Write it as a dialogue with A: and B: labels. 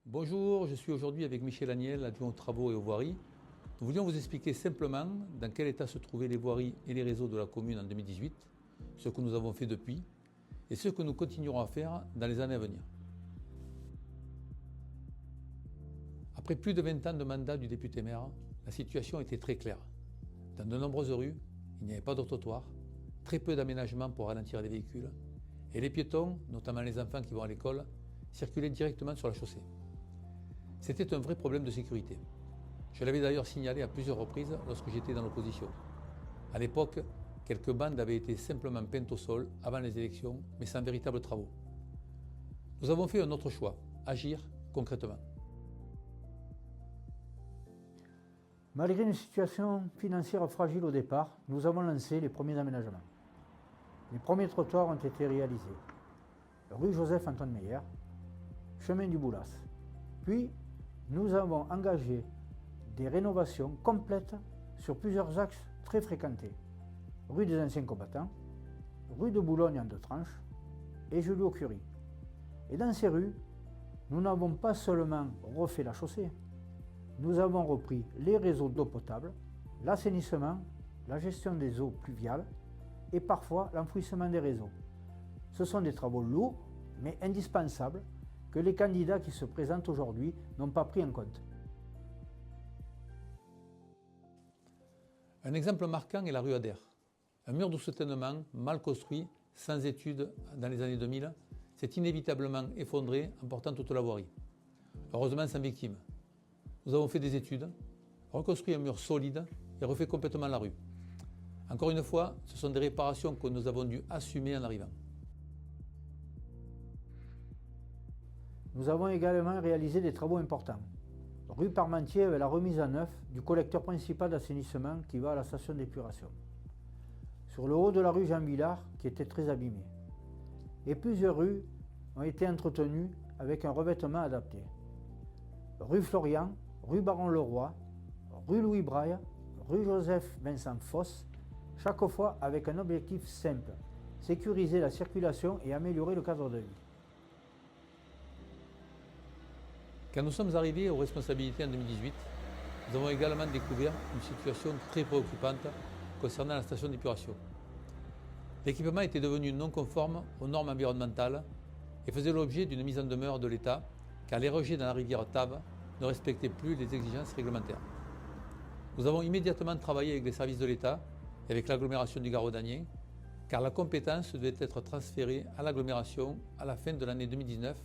A: Bonjour, je suis aujourd'hui avec Michel Agnel, adjoint aux travaux et aux voiries. Nous voulions vous expliquer simplement dans quel état se trouvaient les voiries et les réseaux de la commune en 2018, ce que nous avons fait depuis et ce que nous continuerons à faire dans les années à venir. Après plus de 20 ans de mandat du député maire, la situation était très claire. Dans de nombreuses rues, il n'y avait pas de trottoir, très peu d'aménagements pour ralentir les véhicules et les piétons, notamment les enfants qui vont à l'école, circulaient directement sur la chaussée. C'était un vrai problème de sécurité. Je l'avais d'ailleurs signalé à plusieurs reprises lorsque j'étais dans l'opposition. À l'époque, quelques bandes avaient été simplement peintes au sol avant les élections, mais sans véritables travaux. Nous avons fait un autre choix, agir concrètement.
B: Malgré une situation financière fragile au départ, nous avons lancé les premiers aménagements. Les premiers trottoirs ont été réalisés. Rue Joseph-Antoine Meyer, chemin du Boulas. Puis, nous avons engagé des rénovations complètes sur plusieurs axes très fréquentés. Rue des Anciens Combattants, rue de Boulogne en deux tranches et Joliot-Curie. Et dans ces rues, nous n'avons pas seulement refait la chaussée, nous avons repris les réseaux d'eau potable, l'assainissement, la gestion des eaux pluviales et parfois l'enfouissement des réseaux. Ce sont des travaux lourds mais indispensables que les candidats qui se présentent aujourd'hui n'ont pas pris en compte.
A: Un exemple marquant est la rue Adair. Un mur de soutènement mal construit, sans études dans les années 2000, s'est inévitablement effondré, emportant toute la voirie. Heureusement sans victime. Nous avons fait des études, reconstruit un mur solide et refait complètement la rue. Encore une fois, ce sont des réparations que nous avons dû assumer en arrivant.
B: Nous avons également réalisé des travaux importants. Rue Parmentier avec la remise en neuf du collecteur principal d'assainissement qui va à la station d'épuration. Sur le haut de la rue Jean Villard qui était très abîmé. Et plusieurs rues ont été entretenues avec un revêtement adapté. Rue Florian, rue Baron-Leroy, rue Louis Braille, rue Joseph-Vincent Fosse, chaque fois avec un objectif simple, sécuriser la circulation et améliorer le cadre de vie.
A: Quand nous sommes arrivés aux responsabilités en 2018, nous avons également découvert une situation très préoccupante concernant la station d'épuration. L'équipement était devenu non conforme aux normes environnementales et faisait l'objet d'une mise en demeure de l'État car les rejets dans la rivière Tave ne respectaient plus les exigences réglementaires. Nous avons immédiatement travaillé avec les services de l'État et avec l'agglomération du Garaudagnen car la compétence devait être transférée à l'agglomération à la fin de l'année 2019